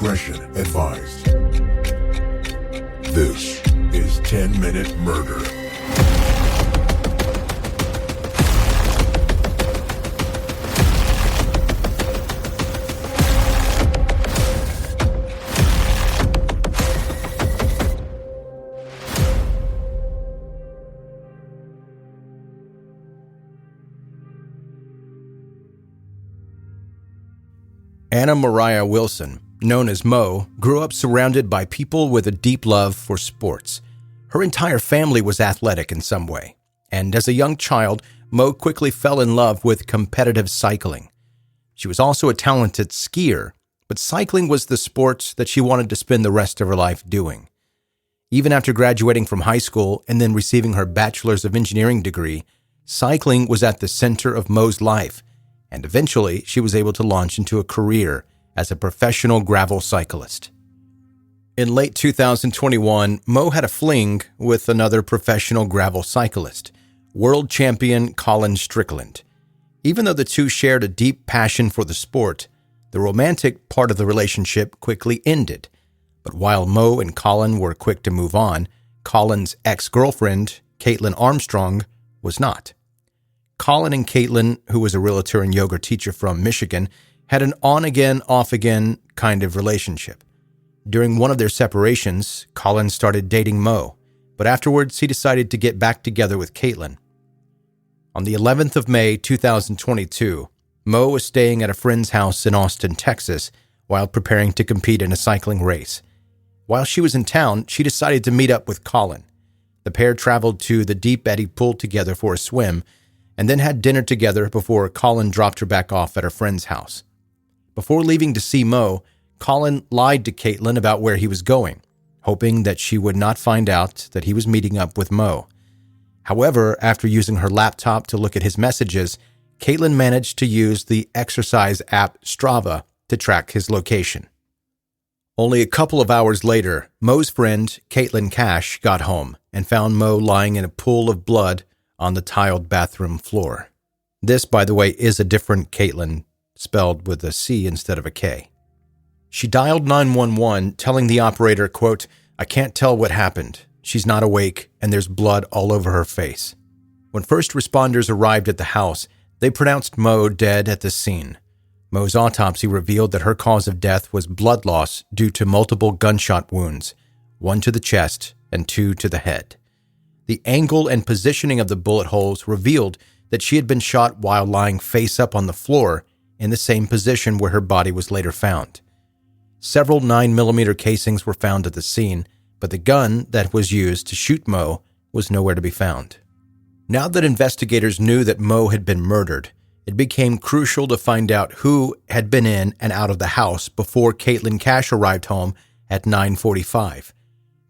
discretion advised. This is 10-Minute Murder. Anna Mariah Wilson, known as Mo, grew up surrounded by people with a deep love for sports. Her entire family was athletic in some way, and as a young child, Mo quickly fell in love with competitive cycling. She was also a talented skier, but cycling was the sport that she wanted to spend the rest of her life doing. Even after graduating from high school and then receiving her Bachelor's of Engineering degree, cycling was at the center of Mo's life, and eventually she was able to launch into a career as a professional gravel cyclist. In late 2021, Mo had a fling with another professional gravel cyclist, world champion Colin Strickland. Even though the two shared a deep passion for the sport, the romantic part of the relationship quickly ended. But while Mo and Colin were quick to move on, Colin's ex-girlfriend, Caitlin Armstrong, was not. Colin and Caitlin, who was a realtor and yoga teacher from Michigan, had an on-again, off-again kind of relationship. During one of their separations, Colin started dating Mo, but afterwards he decided to get back together with Caitlin. On the 11th of May, 2022, Mo was staying at a friend's house in Austin, Texas, while preparing to compete in a cycling race. While she was in town, she decided to meet up with Colin. The pair traveled to the Deep Eddy Pool together for a swim, and then had dinner together before Colin dropped her back off at her friend's house. Before leaving to see Mo, Colin lied to Caitlin about where he was going, hoping that she would not find out that he was meeting up with Mo. However, after using her laptop to look at his messages, Caitlin managed to use the exercise app Strava to track his location. Only a couple of hours later, Mo's friend, Caitlin Cash, got home and found Mo lying in a pool of blood on the tiled bathroom floor. This, by the way, is a different Caitlin, spelled with a C instead of a K. She dialed 911, telling the operator, quote, "I can't tell what happened. She's not awake, and there's blood all over her face." When first responders arrived at the house, they pronounced Mo dead at the scene. Mo's autopsy revealed that her cause of death was blood loss due to multiple gunshot wounds, one to the chest and two to the head. The angle and positioning of the bullet holes revealed that she had been shot while lying face up on the floor in the same position where her body was later found. Several 9mm casings were found at the scene, but the gun that was used to shoot Mo was nowhere to be found. Now that investigators knew that Mo had been murdered, it became crucial to find out who had been in and out of the house before Caitlin Cash arrived home at 9:45.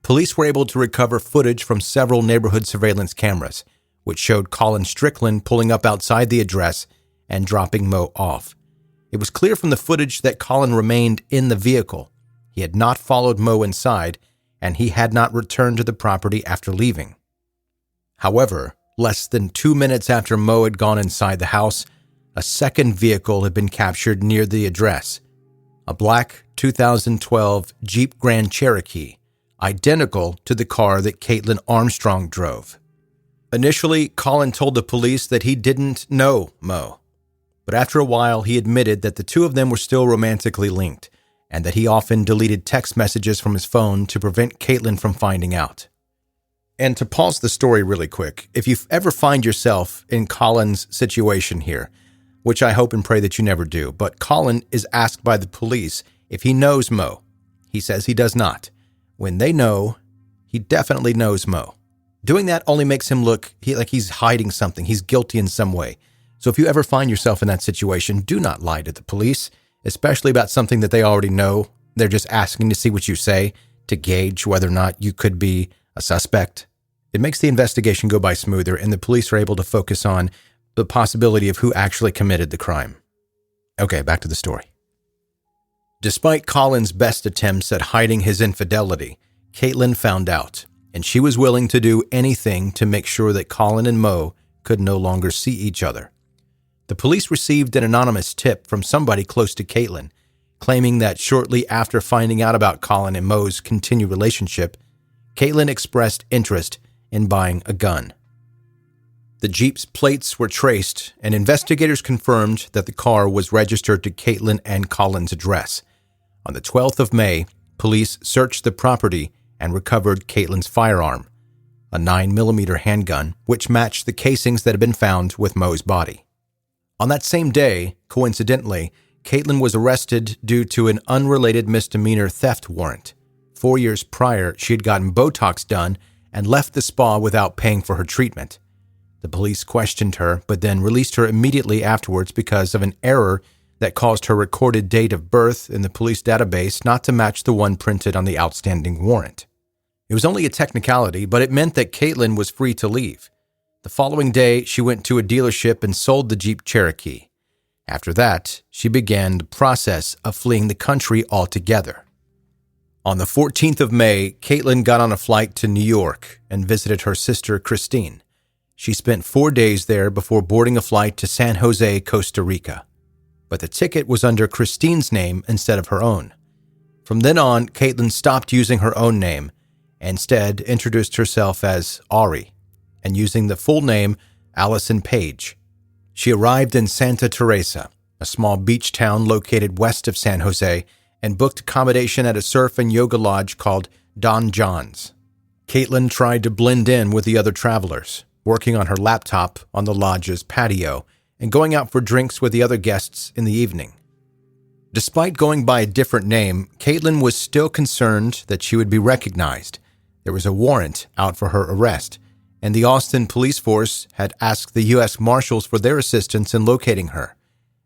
Police were able to recover footage from several neighborhood surveillance cameras, which showed Colin Strickland pulling up outside the address and dropping Mo off. It was clear from the footage that Colin remained in the vehicle. He had not followed Mo inside, and he had not returned to the property after leaving. However, less than 2 minutes after Mo had gone inside the house, a second vehicle had been captured near the address, a black 2012 Jeep Grand Cherokee, identical to the car that Caitlin Armstrong drove. Initially, Colin told the police that he didn't know Mo, but after a while he admitted that the two of them were still romantically linked and that he often deleted text messages from his phone to prevent Caitlin from finding out. And to pause the story really quick, if you ever find yourself in Colin's situation here, which I hope and pray that you never do, but Colin is asked by the police if he knows Mo. He says he does not. When they know, he definitely knows Mo. Doing that only makes him look like he's hiding something. He's guilty in some way. So if you ever find yourself in that situation, do not lie to the police, especially about something that they already know. They're just asking to see what you say to gauge whether or not you could be a suspect. It makes the investigation go by smoother, and the police are able to focus on the possibility of who actually committed the crime. Okay, back to the story. Despite Colin's best attempts at hiding his infidelity, Caitlin found out, and she was willing to do anything to make sure that Colin and Mo could no longer see each other. The police received an anonymous tip from somebody close to Caitlin, claiming that shortly after finding out about Colin and Mo's continued relationship, Caitlin expressed interest in buying a gun. The Jeep's plates were traced, and investigators confirmed that the car was registered to Caitlin and Colin's address. On the 12th of May, police searched the property and recovered Caitlin's firearm, a 9mm handgun, which matched the casings that had been found with Mo's body. On that same day, coincidentally, Caitlin was arrested due to an unrelated misdemeanor theft warrant. 4 years prior, she had gotten Botox done and left the spa without paying for her treatment. The police questioned her, but then released her immediately afterwards because of an error that caused her recorded date of birth in the police database not to match the one printed on the outstanding warrant. It was only a technicality, but it meant that Caitlin was free to leave. The following day, she went to a dealership and sold the Jeep Cherokee. After that, she began the process of fleeing the country altogether. On the 14th of May, Caitlin got on a flight to New York and visited her sister, Christine. She spent 4 days there before boarding a flight to San Jose, Costa Rica. But the ticket was under Christine's name instead of her own. From then on, Caitlin stopped using her own name, and instead introduced herself as Ari, and using the full name Allison Page. She arrived in Santa Teresa, a small beach town located west of San Jose, and booked accommodation at a surf and yoga lodge called Don John's. Caitlin tried to blend in with the other travelers, working on her laptop on the lodge's patio and going out for drinks with the other guests in the evening. Despite going by a different name, Caitlin was still concerned that she would be recognized. There was a warrant out for her arrest, and the Austin police force had asked the U.S. Marshals for their assistance in locating her.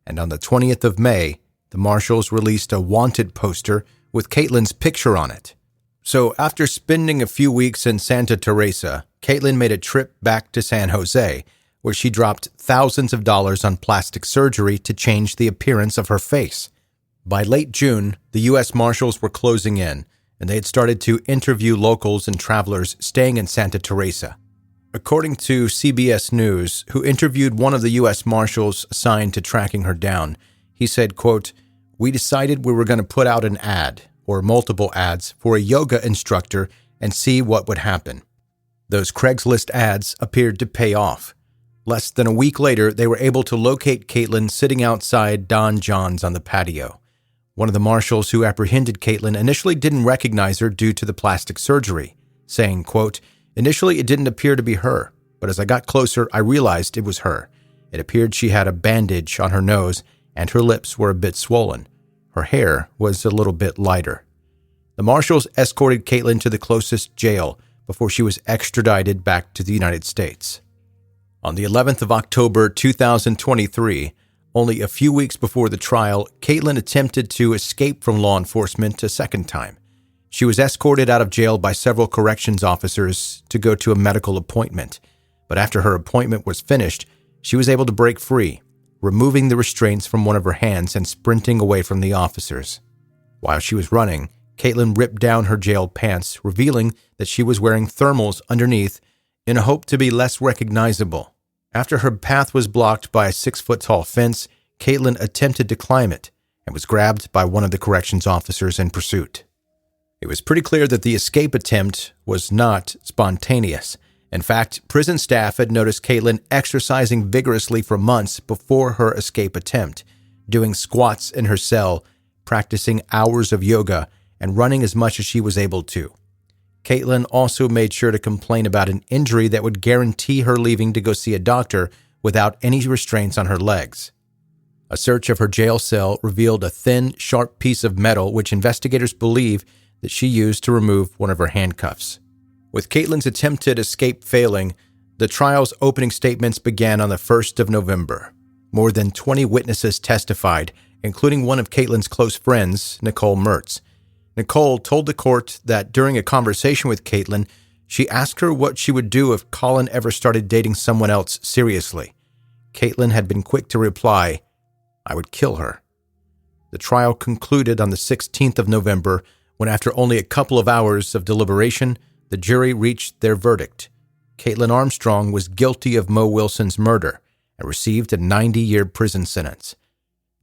And on the 20th of May, the Marshals released a wanted poster with Caitlin's picture on it. So after spending a few weeks in Santa Teresa, Caitlin made a trip back to San Jose, where she dropped thousands of dollars on plastic surgery to change the appearance of her face. By late June, the U.S. Marshals were closing in, and they had started to interview locals and travelers staying in Santa Teresa. According to CBS News, who interviewed one of the U.S. Marshals assigned to tracking her down, he said, quote, "We decided we were going to put out an ad, or multiple ads, for a yoga instructor and see what would happen. Those Craigslist ads appeared to pay off. Less than a week later, they were able to locate Caitlin sitting outside Don John's on the patio. One of the marshals who apprehended Caitlin initially didn't recognize her due to the plastic surgery, saying, quote, "Initially, it didn't appear to be her, but as I got closer, I realized it was her. It appeared she had a bandage on her nose and her lips were a bit swollen. Her hair was a little bit lighter." The marshals escorted Caitlin to the closest jail before she was extradited back to the United States. On the 11th of October 2023, only a few weeks before the trial, Caitlin attempted to escape from law enforcement a second time. She was escorted out of jail by several corrections officers to go to a medical appointment, but after her appointment was finished, she was able to break free, removing the restraints from one of her hands and sprinting away from the officers. While she was running, Caitlin ripped down her jail pants, revealing that she was wearing thermals underneath in a hope to be less recognizable. After her path was blocked by a 6-foot-tall fence, Caitlin attempted to climb it and was grabbed by one of the corrections officers in pursuit. It was pretty clear that the escape attempt was not spontaneous. In fact, prison staff had noticed Caitlin exercising vigorously for months before her escape attempt, doing squats in her cell, practicing hours of yoga, and running as much as she was able to. Caitlin also made sure to complain about an injury that would guarantee her leaving to go see a doctor without any restraints on her legs. A search of her jail cell revealed a thin, sharp piece of metal which investigators believe that she used to remove one of her handcuffs. With Caitlin's attempted escape failing, the trial's opening statements began on the 1st of November. More than 20 witnesses testified, including one of Caitlin's close friends, Nicole Mertz. Nicole told the court that during a conversation with Caitlin, she asked her what she would do if Colin ever started dating someone else seriously. Caitlin had been quick to reply, "I would kill her." The trial concluded on the 16th of November, when after only a couple of hours of deliberation, the jury reached their verdict. Caitlin Armstrong was guilty of Mo Wilson's murder and received a 90-year prison sentence.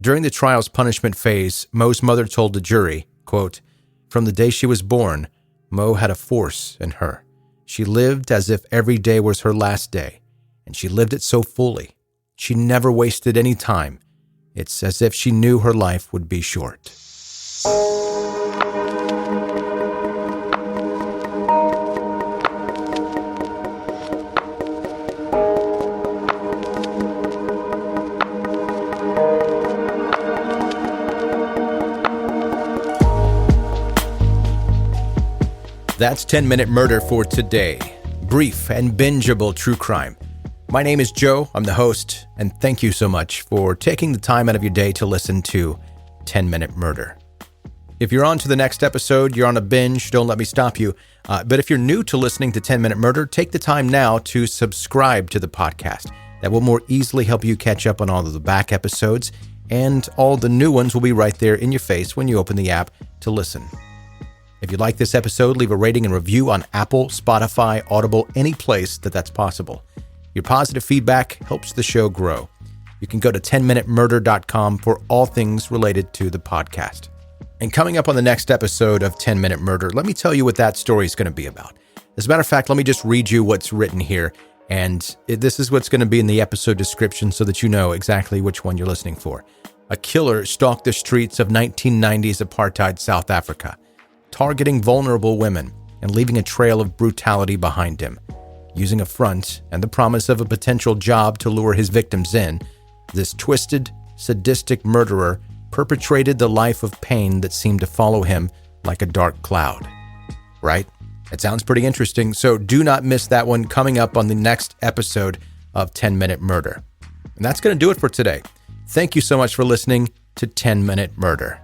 During the trial's punishment phase, Mo's mother told the jury, quote, "From the day she was born, Mo had a force in her. She lived as if every day was her last day, and she lived it so fully. She never wasted any time. It's as if she knew her life would be short." That's 10-Minute Murder for today. Brief and bingeable true crime. My name is Joe, I'm the host, and thank you so much for taking the time out of your day to listen to 10-Minute Murder. If you're on to the next episode, you're on a binge, don't let me stop you. But if you're new to listening to 10-Minute Murder, take the time now to subscribe to the podcast. That will more easily help you catch up on all of the back episodes, and all the new ones will be right there in your face when you open the app to listen. If you like this episode, leave a rating and review on Apple, Spotify, Audible, any place that's possible. Your positive feedback helps the show grow. You can go to 10minutemurder.com for all things related to the podcast. And coming up on the next episode of 10-Minute Murder, let me tell you what that story is going to be about. As a matter of fact, let me just read you what's written here. And this is what's going to be in the episode description so that you know exactly which one you're listening for. A killer stalked the streets of 1990s apartheid South Africa, targeting vulnerable women and leaving a trail of brutality behind him. Using a front and the promise of a potential job to lure his victims in, this twisted, sadistic murderer perpetrated the life of pain that seemed to follow him like a dark cloud. Right? It sounds pretty interesting, so do not miss that one coming up on the next episode of 10-Minute Murder. And that's going to do it for today. Thank you so much for listening to 10-Minute Murder.